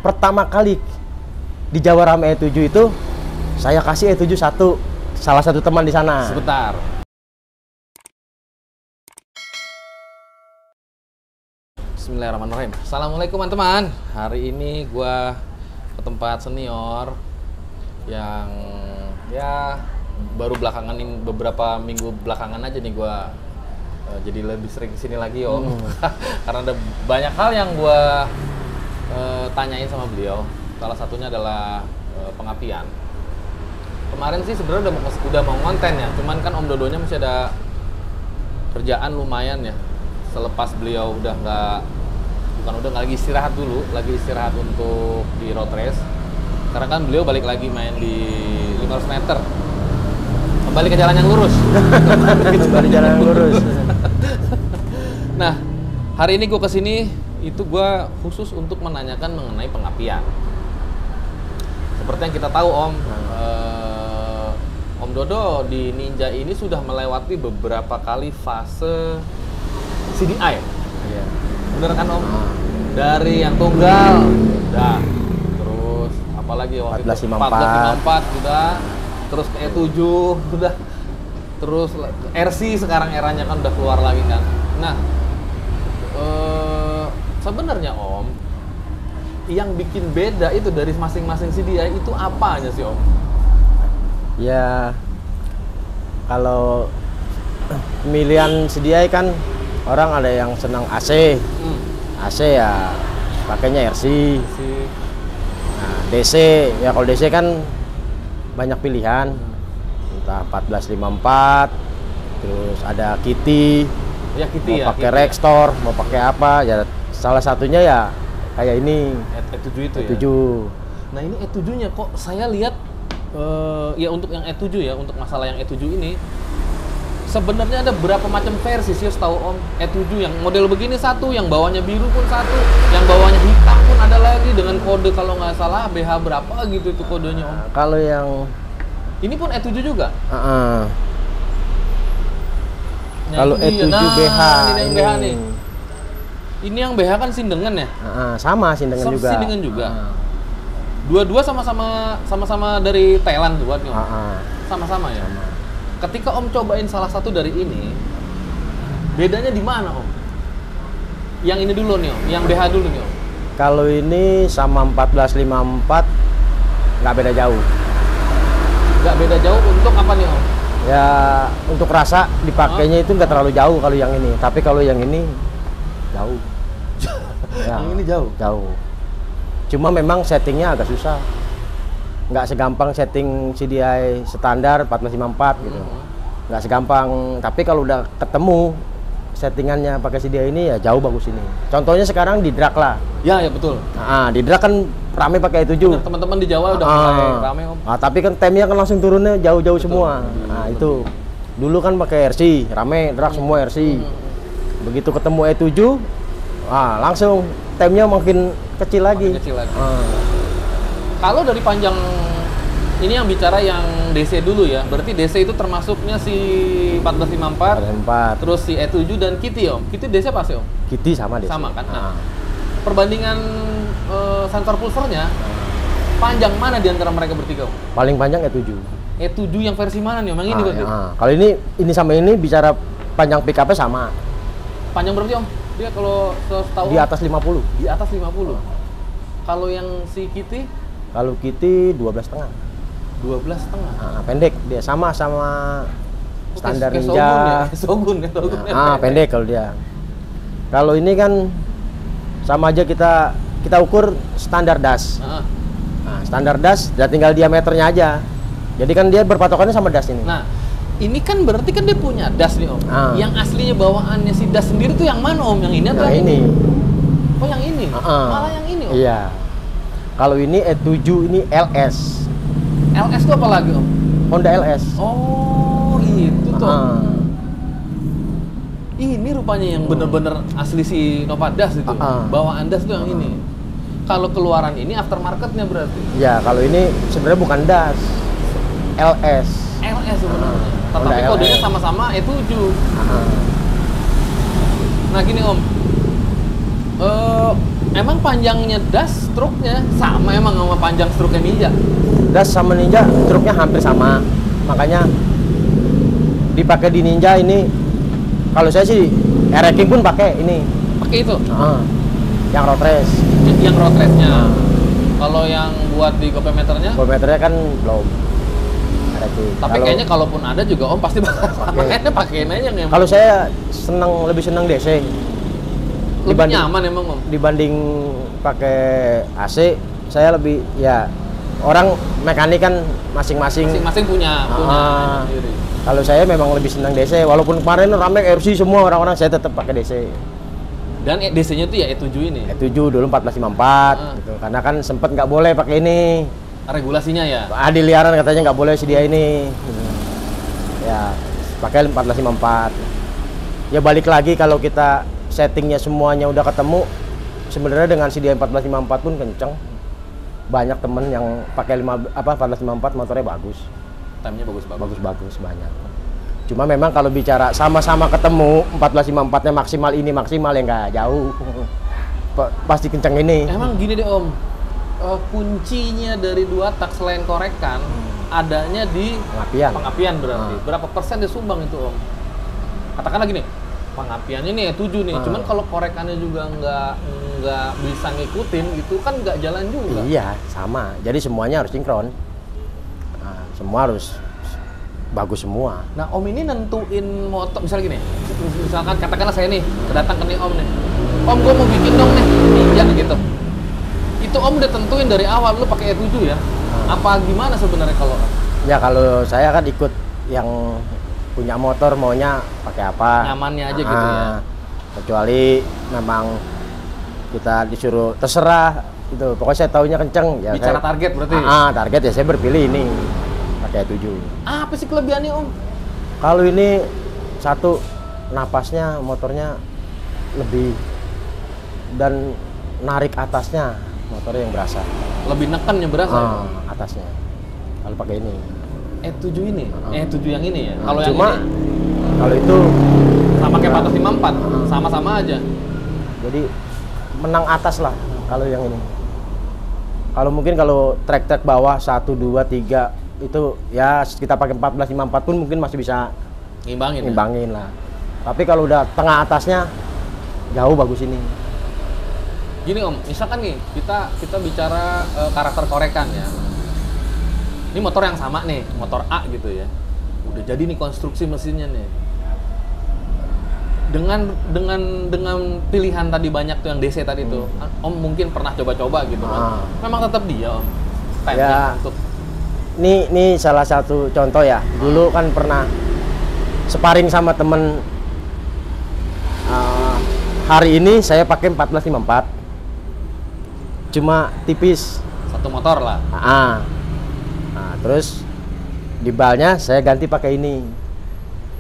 pertama kali di Jawa Rame E7 itu saya kasih E7 salah satu teman di sana. Sebentar. Bismillahirrahmanirrahim. Assalamualaikum teman-teman. Hari ini gua ke tempat senior yang ya baru belakangan ini, beberapa minggu belakangan aja nih gua jadi lebih sering kesini lagi Om. Karena ada banyak hal yang gua tanyain sama beliau. Salah satunya adalah pengapian. Kemarin sih sebenarnya udah mau konten ya, cuman kan Om Dodonya masih ada kerjaan lumayan ya. Selepas beliau udah nggak lagi istirahat dulu, lagi istirahat untuk di road race. Sekarang kan beliau balik lagi main di 500 meter. Kembali ke jalan yang lurus. Kembali jalan yang lurus. Nah, hari ini gue kesini itu gue khusus untuk menanyakan mengenai pengapian. Seperti yang kita tahu Om, Om Dodo di Ninja ini sudah melewati beberapa kali fase CDI. Iya. Bener kan Om? Dari yang tunggal, udah. Terus apalagi waktu 1454 udah. Terus ke E7 udah. Terus RC sekarang eranya kan udah keluar lagi kan. Nah, sebenarnya Om, yang bikin beda itu dari masing-masing CDI itu apanya sih Om? Ya, kalau pemilihan CDI kan orang ada yang senang AC. AC ya pakainya RC. Nah, DC ya kalau DC kan banyak pilihan. Entah 1454, terus ada Kitty. Ya Kitty mau pakai Rextor, mau pakai apa? Ya salah satunya ya kayak ini E7 itu E7. ya. Nah, ini E7-nya kok saya lihat ya untuk yang E7 ya, untuk masalah yang E7 ini sebenarnya ada berapa macam versi sih setahu Om? E7 yang model begini satu, yang bawahnya biru pun satu, yang bawahnya hitam pun ada lagi dengan kode kalau nggak salah BH berapa gitu itu kodenya Om. Kalau yang ini pun E7 juga? Kalau E7 BH ini yang BH nih. Ini yang BH kan sindengan ya? Sama sindengan juga. Sindengan juga. Dua-dua sama-sama dari Thailand buat nih Om. Sama-sama ya. Ketika Om cobain salah satu dari ini, bedanya di mana Om? Yang ini dulu nih Om, yang BH dulu nih Om. Kalau ini sama 1454 nggak beda jauh. Nggak beda jauh untuk apa nih Om? Ya untuk rasa dipakainya itu nggak terlalu jauh kalau yang ini. Tapi kalau yang ini jauh. Ya, yang ini jauh? Jauh. Cuma memang settingnya agak susah. Nggak segampang setting CDI standar 1454 gitu. Nggak segampang. Tapi kalau udah ketemu settingannya pakai CDI ini ya jauh bagus ini. Contohnya sekarang di drag lah. Ya betul. Di drag kan rame pakai E7. Teman-teman di Jawa udah mulai rame Om. Tapi kan temnya kan langsung turunnya jauh-jauh semua. Itu. Dulu kan pakai RC, rame drag semua RC. Begitu ketemu E7, langsung temnya makin kecil lagi. Kalau dari panjang ini yang bicara yang DC dulu ya, berarti DC itu termasuknya si 1454, terus si E7 dan Kitty Om. Kitty DC apa sih Om? Kitty sama DC. Sama kan? Nah, perbandingan sensor pulsernya, panjang mana di antara mereka bertiga Om? Paling panjang E7. E7 yang versi mana nih Om? Yang ini berarti? Kalau ini sama ini bicara panjang pick up-nya sama. Panjang berapa sih Om? Dia kalau setahu di atas 50. Di atas 50. Kalau yang si Kitty? Kalau Kitty 12,5. 12,5. Pendek dia sama standar Ninja. Shogun ya. Pendek kalau dia. Kalau ini kan sama aja kita ukur standar das. Standar das, ya tinggal diameternya aja. Jadi kan dia berpatokannya sama das ini. Nah, ini kan berarti kan dia punya das nih Om. Yang aslinya bawaannya si das sendiri tuh yang mana Om? Yang ini atau yang ini? Oh yang ini? Malah yang ini Om? Iya. Kalau ini E7 ini LS. LS itu apa lagi Om? Honda LS. Oh itu tuh. Ini rupanya yang bener-bener asli si Nova Das itu. Bawaan das itu yang ini. Kalau keluaran ini aftermarketnya berarti? Ya kalau ini sebenarnya bukan das, LS. LS sebenarnya. Tetapi kodenya sama-sama E7. Nah gini Om, Emang panjangnya das struknya sama emang sama panjang struknya Ninja? Das sama Ninja struknya hampir sama, makanya dipakai di Ninja ini. Kalau saya sih Ereking pun pakai ini. Pakai itu? Yang road race. Yang road race-nya. Kalau yang buat di gopemeternya? Gopemeternya kan belum. Ereking. Tapi kayaknya kalaupun ada juga Om pasti bakal makanya pakein aja yang. Kalau saya lebih seneng DC. Lebih nyaman emang Om. Dibanding pakai AC, saya lebih ya orang mekanik kan masing-masing punya sendiri. Kalau saya memang lebih senang DC, walaupun kemarin rame RC semua orang-orang, saya tetap pakai DC. Dan DC-nya tuh ya E7 ini. E7 dulu 1454 gitu. Karena kan sempet nggak boleh pakai ini. Regulasinya ya. Di liaran katanya nggak boleh sedia ini. Ya, pakai 1454. Ya balik lagi kalau kita settingnya semuanya udah ketemu, sebenarnya dengan CDI 1454 pun kenceng. Banyak temen yang pakai 1454 motornya bagus. Time-nya bagus banyak. Cuma memang kalau bicara sama-sama ketemu 1454-nya maksimal ini maksimal ya nggak jauh. Pasti kenceng ini. Emang gini deh Om, kuncinya dari 2 tak selain korekan adanya di pengapian berarti. Berapa persen dia sumbang itu Om? Katakanlah gini, pengapiannya nih E7 nih, cuman kalau korekannya juga nggak bisa ngikutin gitu kan nggak jalan juga. Iya, sama. Jadi semuanya harus sinkron. Semua harus bagus semua. Nah Om ini nentuin motor, misalnya gini, misalkan katakanlah saya nih datang ke nih Om nih, Om gue mau bikin dong nih Ninja gitu. Itu Om udah tentuin dari awal lu pakai E7 ya? Apa gimana sebenarnya kalau? Ya kalau saya kan ikut yang punya motor maunya pakai apa? Nyamannya aja gitu ya. Kecuali memang kita disuruh terserah itu, pokoknya saya taunya kenceng ya. Bicara target berarti? Target ya saya berpilih ini pakai 7. Apa sih kelebihannya Om? Kalau ini satu, napasnya motornya lebih dan narik atasnya motornya yang berasa. Lebih nekennya berasa ya? Atasnya. Kalau pakai ini. E7 ini? E7 yang ini ya? Kalau yang cuma ini? Kalau itu sama kayak 1454, sama-sama aja. Jadi menang atas lah kalau yang ini. Kalau mungkin kalau trek-trek bawah 1, 2, 3 itu ya kita pakai 1454 pun mungkin masih bisa ngimbangin lah. Tapi kalau udah tengah atasnya jauh bagus ini. Gini Om, misalkan nih kita bicara karakter korekan ya. Ini motor yang sama nih, motor A gitu ya. Udah jadi nih konstruksi mesinnya nih. Dengan pilihan tadi banyak tuh yang DC tadi tuh, Om mungkin pernah coba-coba gitu kan. Memang tetap dia Om. Ya, untuk ini salah satu contoh ya. Dulu kan pernah sparring sama temen. Hari ini saya pakai 1454. Cuma tipis. Satu motor lah. Terus di balnya saya ganti pakai ini.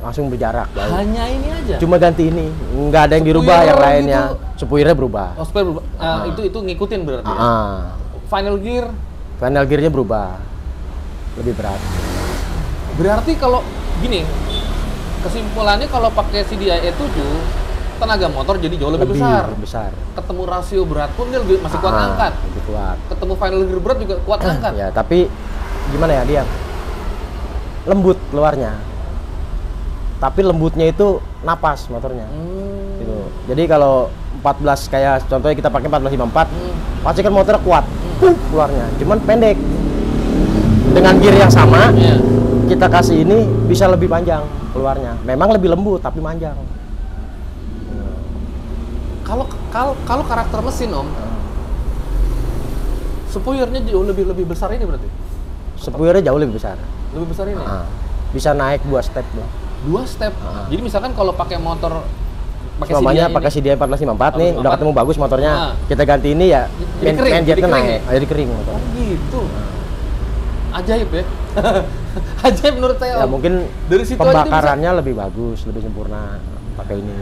Langsung berjarak. Hanya ini aja? Cuma ganti ini. Nggak ada yang dirubah yang lainnya. Gitu. Spoilernya berubah. Oh, spoiler berubah. Itu ngikutin berarti ya? Final gear-nya berubah. Lebih berat. Berarti kalau gini, kesimpulannya kalau pakai CDI E7 tenaga motor jadi jauh lebih besar. Ketemu rasio berat pun dia masih kuat angkat. Lebih kuat. Ketemu final gear berat juga kuat angkat. Ya, tapi gimana ya dia? Lembut keluarnya. Tapi lembutnya itu napas motornya. Gitu. Jadi kalau 14 kayak contohnya kita pakai 1454, pasti kan motornya kuat. Keluarnya. Cuman pendek. Dengan gear yang sama, kita kasih ini bisa lebih panjang keluarnya. Memang lebih lembut tapi panjang. Kalau karakter mesin Om, spoilernya jauh lebih besar ini berarti? Spoilernya jauh lebih besar. Lebih besar ini? Bisa naik 2 step lah. 2 step? Jadi misalkan kalau pakai motor pakai CDI 1454 nih, udah ketemu bagus motornya. Kita ganti ini ya, main jetnya naik, jadi kering motor. Oh gitu. Ajaib ya. Ajaib menurut saya. Ya mungkin dari situ pembakarannya aja lebih bagus, lebih sempurna pakai ini.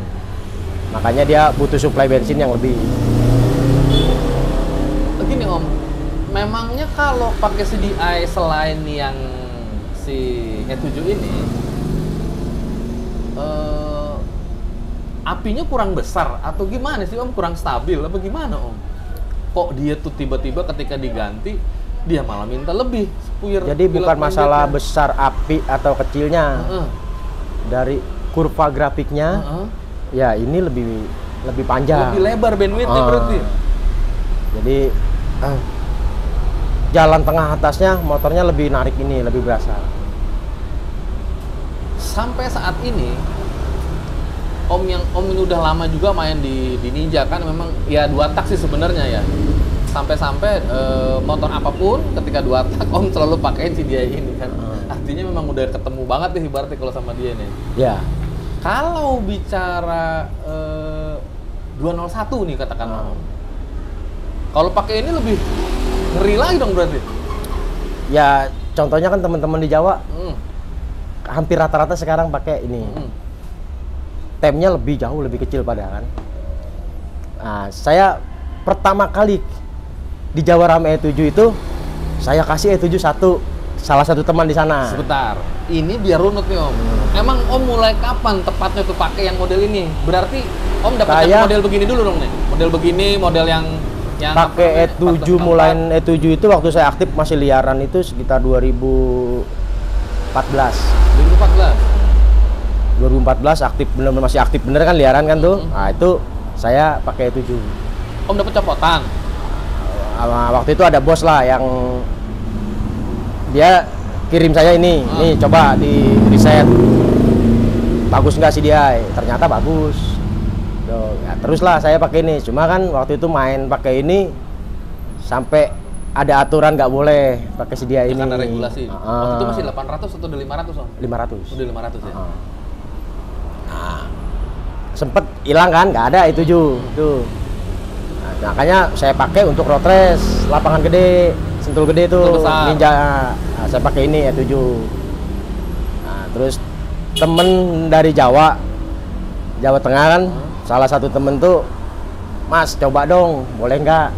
Makanya dia butuh suplai bensin yang lebih. Begini Om, memangnya kalau pakai CDI selain yang si E7 ini, apinya kurang besar atau gimana sih Om? Kurang stabil apa gimana Om? Kok dia tuh tiba-tiba ketika diganti dia malah minta lebih spuyer. Jadi bukan masalah besar api atau kecilnya. Dari kurva grafiknya, ya ini lebih panjang. Lebih lebar bandwidth-nya berarti. Jadi jalan tengah atasnya motornya lebih narik ini, lebih berasa. Sampai saat ini Om ini udah lama juga main di Ninja kan, memang ya 2 tak sih sebenarnya ya. Sampai-sampai motor apapun ketika 2 tak Om selalu pakein si dia ini kan. Artinya memang udah ketemu banget nih ibaratnya kalau sama dia nih. Ya. Kalau bicara 201 nih katakanlah. Kalau pakai ini lebih ngeri lagi dong berarti. Ya, contohnya kan teman-teman di Jawa hampir rata-rata sekarang pakai ini. Temnya jauh lebih kecil padahal kan. Nah, saya pertama kali di Jawa Rame E7 itu saya kasih E7 salah satu teman di sana. Sebentar, ini biar runut nih Om. Emang Om mulai kapan tepatnya tuh pakai yang model ini? Berarti Om dapat yang model begini dulu dong nih. Model begini, model yang pakai E7 mulai E7 itu waktu saya aktif masih liaran itu sekitar 2014. 2014 aktif bener-bener masih aktif bener kan liaran kan tuh. Nah, itu saya pakai E7. Om dapat copotan. Waktu itu ada bos lah yang dia kirim saya ini, nih coba di riset bagus nggak sih dia, ternyata bagus. Tuh, ya, teruslah saya pakai ini. Cuma kan waktu itu main pakai ini sampai ada aturan nggak boleh pakai si dia ini. Karena regulasi. Waktu itu masih 800 atau udah 500 Om? 500. Udah 500 ya. Nah, sempet hilang kan, nggak ada E7 tuh. Nah, makanya saya pakai untuk road race lapangan gede, sentul gede tuh, Ninja. Nah, saya pakai ini E7. Nah, terus temen dari Jawa Tengah kan, salah satu temen tuh, Mas coba dong, boleh nggak?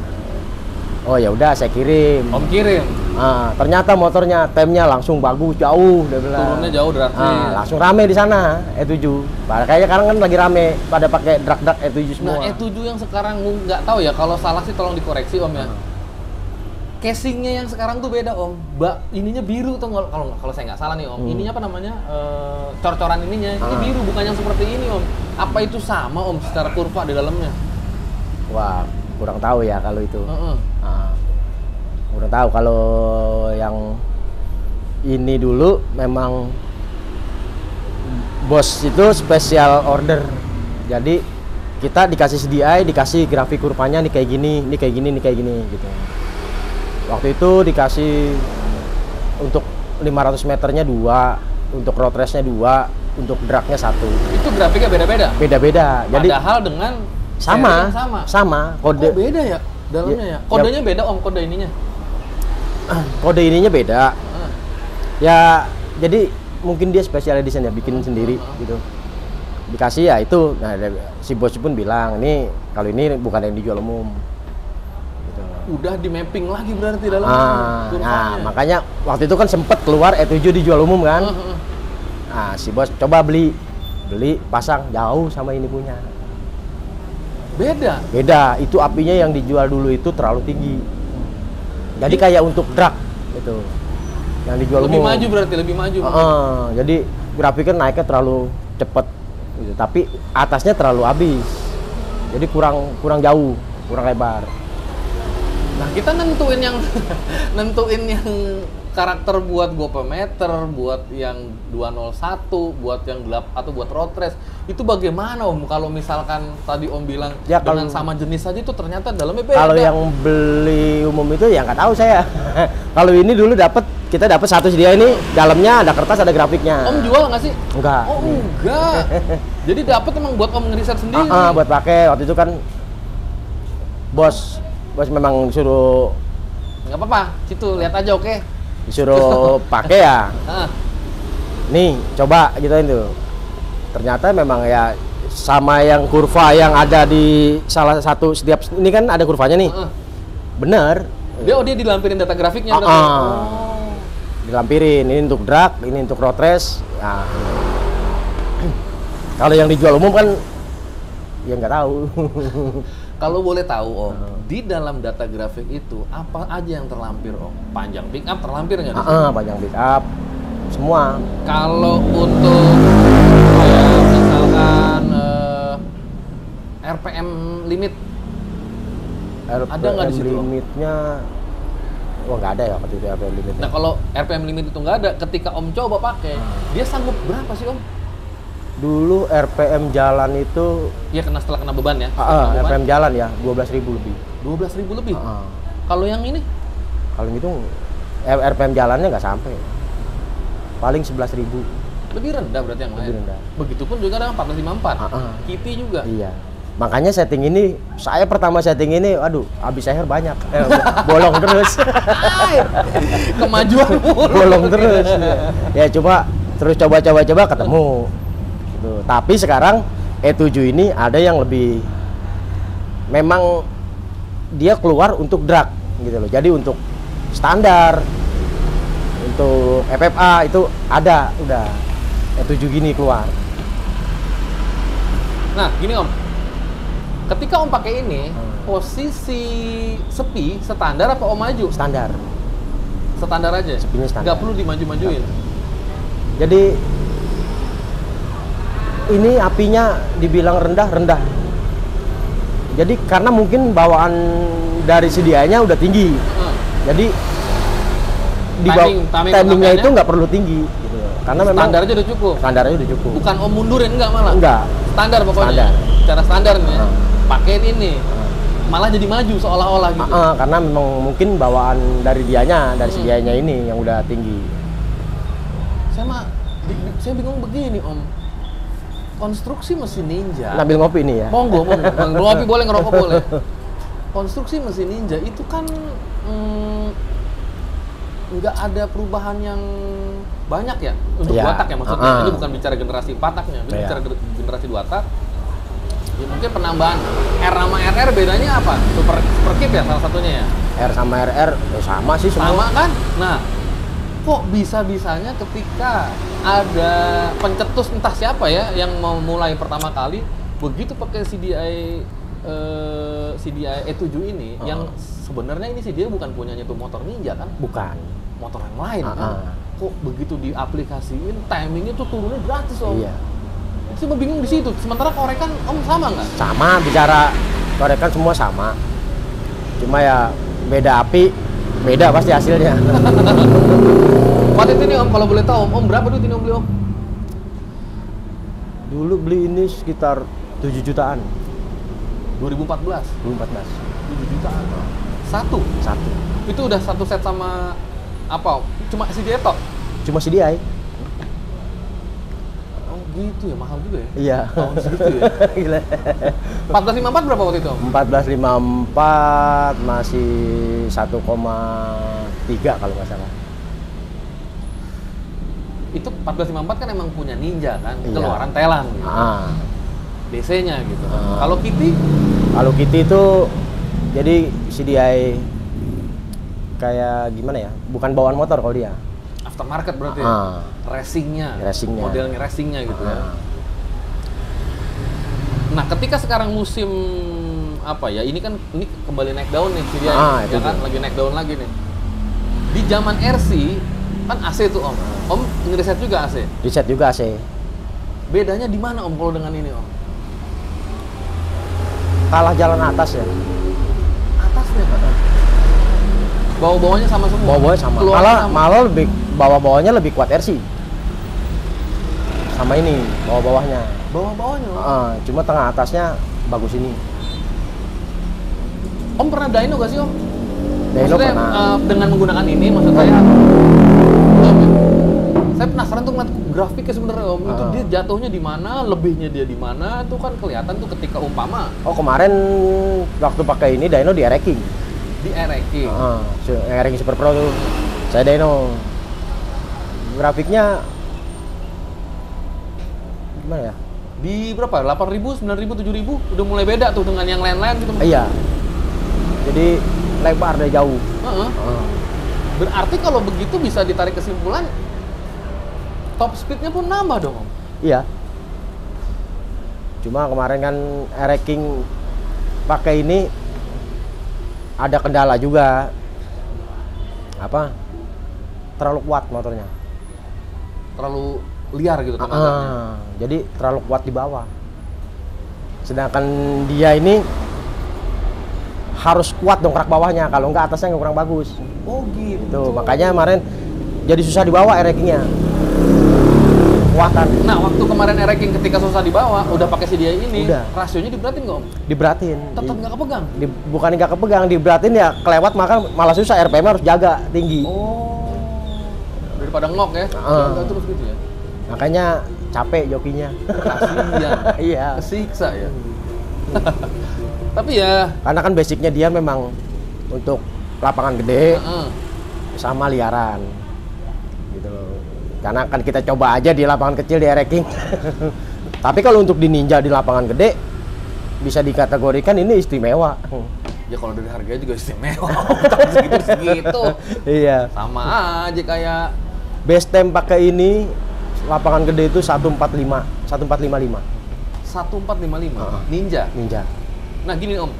Oh ya udah, saya kirim. Om kirim. Nah, ternyata motornya temnya langsung bagus, jauh dia bilang. Turunnya jauh drastis. Nah, langsung rame di sana E7. Kayaknya sekarang kan lagi rame pada pakai drag E7 semua. Nah, E7 yang sekarang nggak tahu ya, kalau salah sih tolong dikoreksi Om ya. Casingnya yang sekarang tuh beda Om. Ininya biru tuh kalau saya nggak salah nih Om. Ininya apa namanya? Cor-coran ininya. Ini biru, bukan yang seperti ini Om. Apa itu sama Om secara kurva di dalamnya? Wah, kurang tahu ya kalau itu. Kurang tahu kalau yang ini dulu memang bos itu special order. Jadi kita dikasih CDI, dikasih grafik kurvanya nih kayak gini, nih kayak gini, nih kayak gini gitu. Waktu itu dikasih untuk 500 meternya 2, untuk road race-nya 2, untuk dragnya 1. Itu grafiknya beda-beda? Beda-beda. Jadi padahal dengan sama kode. Oh, beda ya dalamnya ya? Kodenya beda Om, kode ininya? Kode ininya beda. Ya, jadi mungkin dia special edition ya, bikin sendiri gitu. Dikasih ya itu. Nah, si bos pun bilang, "Ini kalau ini bukan yang dijual umum." Gitu. Udah di mapping lagi berarti dalamnya. Nah, makanya waktu itu kan sempet keluar E7 dijual umum kan. Nah, si bos coba beli pasang jauh sama ini punya. Beda, itu apinya yang dijual dulu itu terlalu tinggi. Jadi kayak untuk drag gitu. Yang dijual lebih umum. maju berarti, lebih maju. Jadi grafiknya naiknya terlalu cepet gitu. Tapi atasnya terlalu habis. Jadi kurang jauh, kurang lebar. Nah, kita nentuin yang karakter buat gopemeter, buat yang 201, buat yang atau buat road race. Itu bagaimana Om? Kalau misalkan tadi Om bilang ya, dengan sama jenis saja itu ternyata dalamnya beda. Kalau yang beli umum itu ya nggak tahu saya. Kalau ini dulu kita dapat satu dia ini, dalamnya ada kertas, ada grafiknya. Om jual nggak sih? Enggak. Oh enggak. Jadi dapat emang buat Om ngeriset sendiri. Buat pakai. Waktu itu kan bos memang disuruh. Nggak apa-apa, situ lihat aja oke. Disuruh pakai ya. Nih coba gitu itu. Ternyata memang ya sama yang kurva yang ada di salah satu setiap ini kan ada kurvanya nih. Bener. Dia dilampirin data grafiknya. Dilampirin ini untuk drag, ini untuk road race. Nah, kalau yang dijual umum kan Ya nggak tahu. Kalau boleh tahu Om, di dalam data grafik itu apa aja yang terlampir Om? Panjang pick up terlampir nggak? Panjang pick up, semua. Kalau untuk kayak misalkan RPM limit, ada nggak di situ, Om? Limitnya, wah nggak ada ya waktu itu RPM limitnya. Nah kalau RPM limit itu nggak ada, ketika Om coba pakai, dia sanggup berapa sih Om? Dulu RPM jalan itu, Ya setelah kena beban ya? Setelah kena beban, RPM jalan ya 12.000 lebih. 12.000 lebih? Kalau yang ini? Kalau gitu RPM jalannya nggak sampai, paling 11.000. Lebih rendah berarti yang lain? Lebih rendah. Begitupun juga dengan 454, Kitty juga? Iya. Makanya setting ini, saya pertama setting ini, aduh, habis air banyak, bolong terus. Kemajuan mulu. Bolong terus. Ya coba, terus coba ketemu. Gitu. Tapi sekarang E7 ini ada yang lebih, memang dia keluar untuk drag gitu loh. Jadi untuk standar, untuk FFA itu ada, udah E7 gini keluar. Nah, gini Om. Ketika Om pakai ini, posisi sepi standar apa Om maju? Standar. Standar aja? Sepinya standar. Nggak perlu dimaju-majuin? Jadi ini apinya dibilang rendah. Jadi karena mungkin bawaan dari CDI-nya udah tinggi. Jadi timingnya itu nggak perlu tinggi gitu. Karena memang standarnya udah cukup. Standarnya udah cukup. Bukan Om mundurin enggak malah. Enggak. Standar pokoknya. Standar. Cara standar nih. Pakein ini. Malah jadi maju seolah-olah gitu. Karena memang mungkin bawaan dari dianya, dari CDI-nya ini yang udah tinggi. Saya bingung begini Om. Konstruksi mesin Ninja. Sambil ngopi nih ya. Monggo. Ngopi boleh, ngerokok boleh. Konstruksi mesin Ninja itu kan nggak ada perubahan yang banyak ya untuk dua tak ya maksudnya. Ini bukan bicara generasi 4 taknya, ini bicara generasi 2 tak. Ya mungkin penambahan R sama RR bedanya apa? Super kit ya salah satunya ya. R sama RR sama sih semua. Sama kan? Nah, kok bisa-bisanya ketika ada pencetus entah siapa ya yang mau mulai pertama kali begitu pakai CDI E7 ini yang sebenarnya ini sih dia bukan punyanya tuh motor Ninja kan? Bukan. Motor yang lain kan? Kok begitu diaplikasiin timingnya tuh turunnya gratis Om? Iya. Saya bingung di situ. Sementara korekan Om sama nggak? Sama, bicara korekan semua sama. Cuma ya beda api, beda pasti hasilnya. Waktu itu nih Om, kalau boleh tahu Om berapa duit ini Om beli Om? Dulu beli ini sekitar 7 jutaan. 2014? 2014. 7 jutaan? Satu? Itu udah satu set sama apa Om? Cuma CDI tok? Cuma CDI. Oh gitu ya, mahal juga ya? Iya. Tahun segitu ya? Gila. 1454 berapa waktu itu Om? 1454 masih 1,3 kalau nggak salah. Itu 1454 kan emang punya Ninja kan? Iya. Keluaran Thailand gitu. DC-nya gitu. Kalau Kitty? Kalau Kitty itu jadi CDI kayak gimana ya? Bukan bawaan motor kalau dia. Aftermarket berarti. Racingnya. Modelnya racingnya gitu ya. Nah, ketika sekarang musim apa ya? Ini kan kembali naik daun nih CDI. Ya kan lagi naik daun lagi nih. Di zaman RC kan AC tuh Om. Om ngereset juga AC? Reset juga AC. Bedanya di mana Om kalau dengan ini Om? Kalah jalan atas ya. Atasnya Pak? Bawah-bawahnya sama semua? Bawah-bawahnya sama. Malah lebih bawah-bawahnya lebih kuat RC. Sama ini bawah-bawahnya. Bawah-bawahnya? Cuma tengah atasnya bagus ini. Om pernah dyno gak sih Om? Dyno maksudnya pernah. dengan menggunakan ini maksud saya penasaran tuh ngeliat grafiknya sebenarnya Om. Itu dia jatuhnya di mana, lebihnya dia di mana, itu kan kelihatan tuh ketika umpama. Oh kemarin waktu pakai ini dyno di R-King. Di R-King. R-King Super Pro tuh saya dyno. Grafiknya gimana ya? Di berapa? 8.000, 9.000, 7.000 udah mulai beda tuh dengan yang lain-lain gitu. Iya. Jadi lebar dari jauh. Berarti kalau begitu bisa ditarik kesimpulan top speednya pun nambah dong Om? Iya. Cuma kemarin kan Ereking pakai ini ada kendala juga. Apa? Terlalu kuat motornya. Terlalu liar gitu tenaganya. Jadi terlalu kuat di bawah. Sedangkan dia ini harus kuat dongkrak bawahnya, kalau enggak atasnya kurang bagus. Oh gitu. Tuh, makanya kemarin jadi susah dibawa Erekingnya. Kuatan. Nah, waktu kemarin Ereking ketika susah dibawa, udah pakai CDI ini, Udah. rasionya diberatin nggak Om? Diberatin. Tetap nggak kepegang? Bukan nggak kepegang, diberatin ya kelewat, maka malah susah, RPM harus jaga tinggi. Oh, daripada ngok ya? Jaga terus gitu ya? Makanya capek jokinya. Kasihan. Iya. Kesiksa ya? Tapi ya... Karena kan basicnya dia memang untuk lapangan gede Heeh. sama liaran. Gitu loh. Karena kan kita coba aja di lapangan kecil di Ereking. Tapi kalau untuk di Ninja di lapangan gede bisa dikategorikan ini istimewa. Ya kalau dari harganya juga istimewa. Tapi segitu-segitu. Iya. Sama aja kayak... Base temp pakai ini lapangan gede itu 145, 1455. 1455 Ninja. Ninja. Nah gini Om,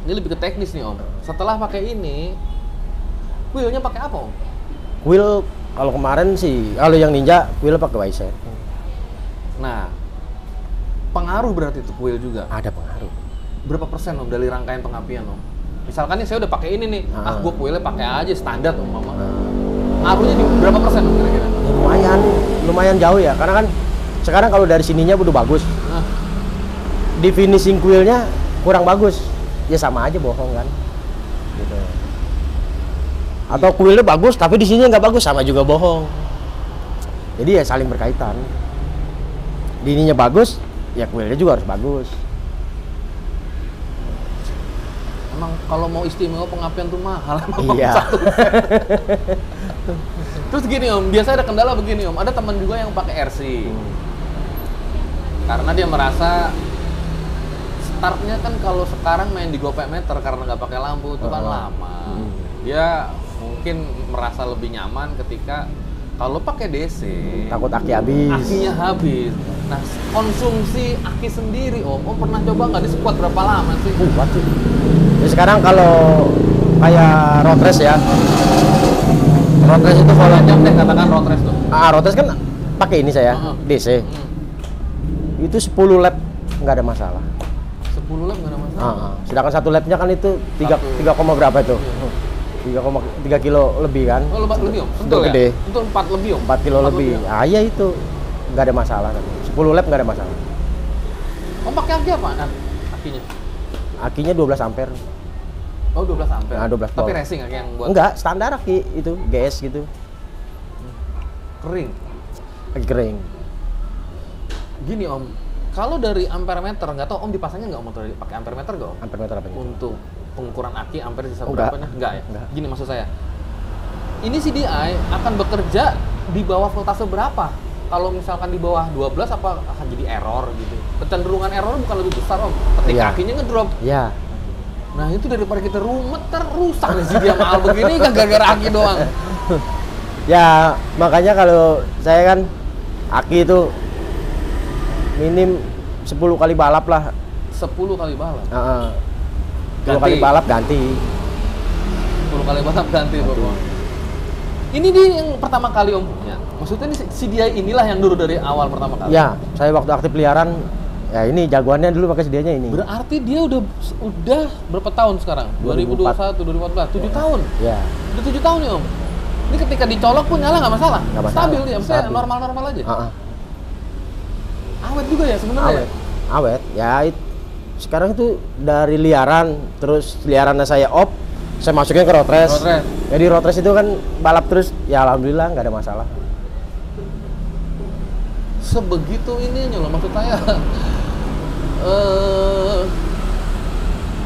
ini lebih ke teknis nih Om. Setelah pakai ini, wheelnya pakai apa Om? Wheel kalau kemarin sih, kalau yang Ninja wheel pakai YZ. Nah, pengaruh berarti itu wheel juga. Ada pengaruh. Berapa persen Om dari rangkaian pengapian Om? Misalkan nih saya udah pakai ini nih, gue wheelnya pakai aja standar Om Mama. Ngaruhnya di berapa persen Om kira-kira? Ya, lumayan jauh ya, karena kan sekarang kalau dari sininya udah bagus. Di finishing wheelnya kurang bagus, ya sama aja bohong kan. Gitu. Atau wheelnya bagus tapi di sini nggak bagus, sama juga bohong. Jadi ya saling berkaitan. Di ininya bagus, ya wheelnya juga harus bagus. Emang kalau mau istimewa pengapian tuh mahal. Iya. Terus gini Om, biasa ada kendala begini Om. Ada teman juga yang pakai RC. Karena dia merasa startnya kan kalau sekarang main di GoPemeter karena nggak pakai lampu itu kan lama. Dia mungkin merasa lebih nyaman ketika kalau pakai DC. Takut aki habis. Akinya habis. Nah, konsumsi aki sendiri Om pernah coba nggak di squat berapa lama sih? Kuat sih. Ya sekarang kalau kayak road race ya. Road race itu kalau jam deh katakan road race tuh. Road race kan pakai ini saya, DC. Itu 10 lap nggak ada masalah. 10 lap nggak ada masalah. Sedangkan satu lapnya kan itu 3 koma berapa itu? 3,3 kilo lebih kan? Oh, lebih Om? Itu gede. Itu 4 lebih Om? 4 kilo lebih. Ah iya itu nggak ada masalah. 10 lap nggak ada masalah. Om pakai aki apa? Akinya? Akinya 12 ampere. Oh 12 ampere. Nah, 12 Tapi volt. racing aki yang buat Enggak, standar aki itu, GS gitu. kering. Aki kering. Gini Om, kalau dari ampere meter nggak tahu Om dipasangnya nggak motor pakai ampere meter nggak Om? Ampere meter apa itu? Untuk pengukuran aki ampere sisa Enggak. berapa nih? Enggak ya? Enggak. Gini maksud saya. Ini CDI akan bekerja di bawah voltase berapa? Kalau misalkan di bawah 12 apa akan jadi error gitu? Kecenderungan error bukan lebih besar Om ketika Iya. akinya ngedrop. Iya. Nah itu daripada kita rumet rusak nih CDI mahal begini kan gara-gara aki doang. Ya, makanya kalau saya kan aki itu minim 10 kali balap lah. 10 kali balap. 10 kali balap ganti. 10 kali balap ganti Bapak. Ini dia yang pertama kali Om punya. Maksudnya ini CDI inilah yang dulu dari awal pertama kali. Ya, saya waktu aktif peliharaan ya ini jagoannya dulu pakai sedianya ini. Berarti dia udah berapa tahun sekarang? 2021, 2014, 7 tahun. Ya. Udah 7 tahun ya Om. Ini ketika dicolok pun nyala nggak masalah. Nggak masalah. Stabil dia, maksudnya Stabil. normal-normal aja. Heeh. Awet juga ya sebenarnya. Awet. Awet. Ya sekarang itu dari liaran, terus liarannya saya off, saya masukin ke road race. Road race. Jadi road race itu kan balap terus, ya alhamdulillah nggak ada masalah. Sebegitu ininya loh maksud saya.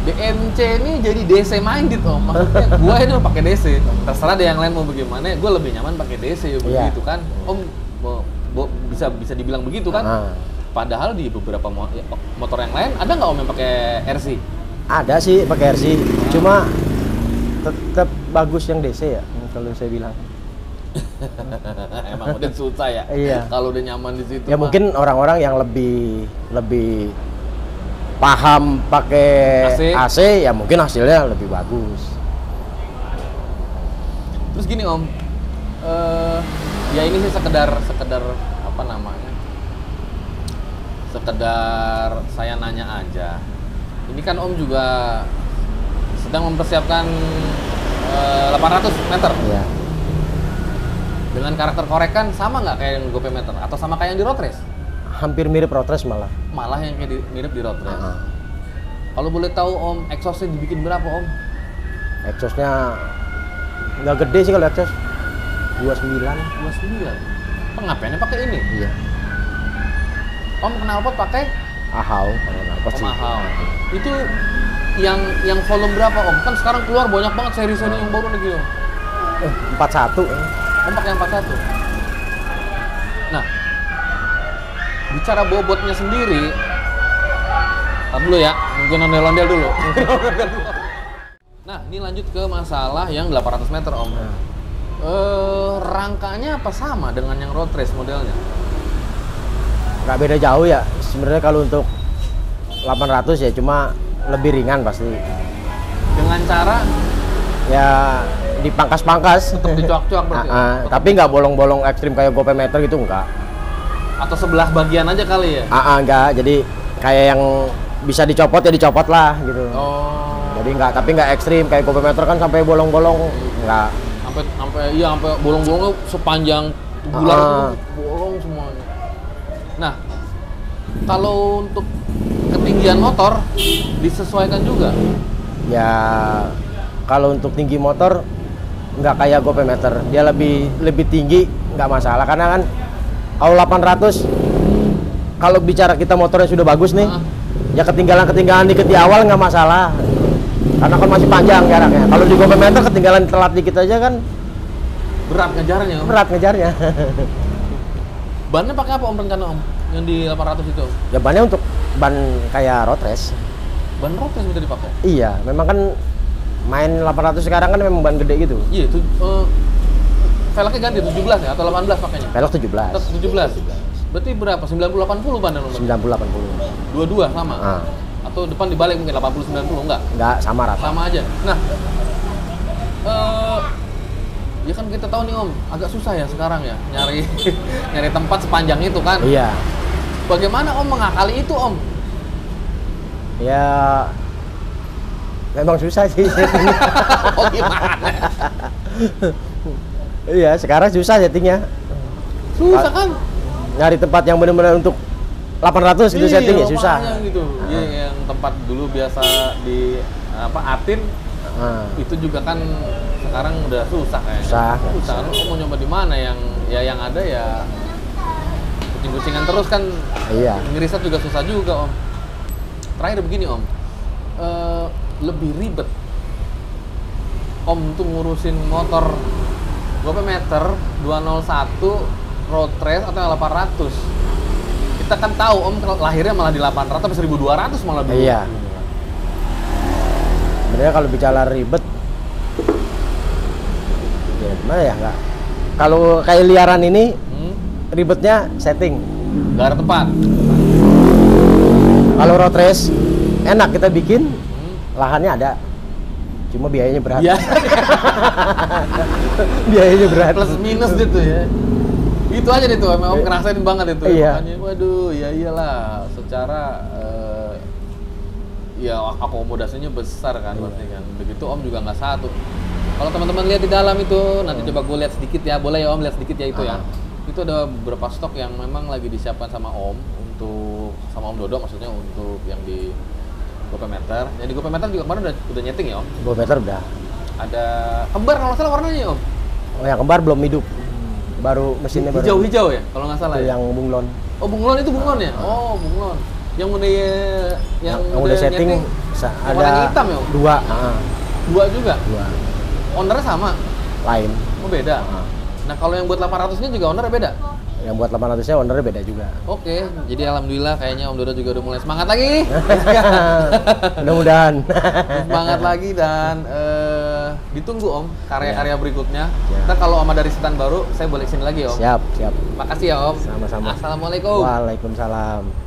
DMC ini jadi DC minded Om. Maksudnya gua ini pakai DC. Terserah deh yang lain mau bagaimana, gua lebih nyaman pakai DC ya begitu kan. Om bisa dibilang begitu kan? Padahal di beberapa motor yang lain ada nggak Om yang pakai RC? Ada sih pakai RC, cuma tetap bagus yang DC ya kalau saya bilang. Emang udah susah ya. Iya. Kalau udah nyaman di situ. Ya mah. mungkin orang-orang yang lebih paham pakai AC ya mungkin hasilnya lebih bagus. Terus gini Om, ya ini sih sekedar apa namanya? Sekedar saya nanya aja. Ini kan Om juga sedang mempersiapkan 800 meter. Iya. Dengan karakter korekan sama nggak kayak yang GoP meter atau sama kayak yang di road race? Hampir mirip road race malah. Malah yang kayak mirip di road race. Ah. Kalau boleh tahu Om, exhaustnya dibikin berapa Om? Exhaustnya nggak gede sih kalau exhaust. 29. 29. Pengapainnya pakai ini? Iya. Om knalpot pakai Ahau kalau knalpot sih. mahal. Itu yang volume berapa Om? Kan sekarang keluar banyak banget seri-seri yang baru lagi Om. 41. Om pakai yang 41. Nah, bicara bobotnya sendiri, tar dulu ya, mungkin ondel-ondel dulu. Nah, ini lanjut ke masalah yang 800 meter Om. Rangkanya apa sama dengan yang road race modelnya? Nggak beda jauh ya. Sebenarnya kalau untuk 800 ya cuma lebih ringan pasti. Dengan cara Ya dipangkas-pangkas. tetap dicuak-cuak berarti. Tetap Tapi nggak bolong-bolong ekstrim kayak GoP meter gitu enggak. atau sebelah bagian aja kali ya? Enggak. Jadi kayak yang bisa dicopot ya dicopot lah gitu. Oh. Jadi tapi nggak ekstrim kayak GoP meter kan sampai bolong-bolong enggak. Sampai bolong-bolongnya sepanjang tubular itu bolong semuanya. Nah, kalau untuk ketinggian motor disesuaikan juga. Ya kalau untuk tinggi motor nggak kayak GoP meter, dia lebih tinggi nggak masalah karena kan kalau 800 kalau bicara kita motornya sudah bagus nih, ya ketinggalan dikit di awal nggak masalah karena kan masih panjang jaraknya. Kalau di GoP meter ketinggalan telat dikit aja kan berat ngejarnya Om. berat ngejarnya. Bannya pakai apa Om rencana Om? Yang di 800 itu? Ya bannya untuk ban kayak road race. Ban road race bisa dipakai? Iya, memang kan main 800 sekarang kan memang ban gede gitu. Iya, itu velgnya ganti 17 ya atau 18 pakainya? Velg 17. Tetap 17. Berarti berapa? 90-80 ban yang 90-80. Dua-dua sama? Ah. Atau depan dibalik mungkin 80-90 enggak? Enggak sama rata. Sama aja. Nah, ya kan kita tahu nih Om, agak susah ya sekarang ya nyari nyari tempat sepanjang itu kan. Iya. Bagaimana Om mengakali itu Om? Ya memang susah sih. Oh gimana? Iya, sekarang susah settingnya. Susah kan? Nyari tempat yang benar-benar untuk 800 itu setting ya susah. Makanya gitu. Iya, yang tempat dulu biasa di Atin itu juga kan sekarang udah susah kayaknya. Susah. Lu mau nyoba di mana yang ada ya kucing-kucingan terus kan. Iya. Ngeriset juga susah juga Om. Terakhir begini Om, lebih ribet Om tuh ngurusin motor GoP meter 201 road race atau yang 800. Kita kan tahu Om lahirnya malah di 800 sampai 1200 malah dulu. Iya. Sebenarnya kalau bicara ribet, ya gimana ya nggak? Kalau kayak liaran ini, ribetnya setting. Gak ada tempat. Kalau road race enak kita bikin, lahannya ada, cuma biayanya berat. Iya. Biayanya berat. Plus minus gitu ya. Itu aja deh tuh, Om ngerasain banget itu. Iya. Makanya, waduh, ya iyalah. Secara ya akomodasinya besar kan, pasti kan. Begitu Om juga nggak satu. Kalau teman-teman lihat di dalam itu, nanti coba gue lihat sedikit ya, boleh ya Om lihat sedikit ya itu ya. Itu ada beberapa stok yang memang lagi disiapkan sama Om sama Om Dodo maksudnya untuk yang di GoP meter. Yang di GoP meter juga kemarin udah nyeting ya Om. GoP meter udah. Ada kembar kalau nggak salah warnanya Om. Oh yang kembar belum hidup. Baru mesinnya baru. Hijau-hijau ya kalau nggak salah. Yang bunglon. Oh bunglon itu bunglon ya? Oh bunglon. Yang udah setting ada warna hitam ya Om? Dua. Dua juga? Dua. Ownernya sama? Lain. Oh beda? Nah kalau yang buat 800-nya juga ownernya beda? Yang buat 800-nya ownernya beda juga. Oke, jadi alhamdulillah kayaknya Om Dodo juga udah mulai semangat lagi. Mudah-mudahan. Semangat lagi dan ditunggu Om karya-karya berikutnya. Siap. Ntar kalau Om ada risetan baru, saya boleh kesini lagi Om. Siap, siap. Makasih ya Om. Sama-sama. Assalamualaikum. Waalaikumsalam.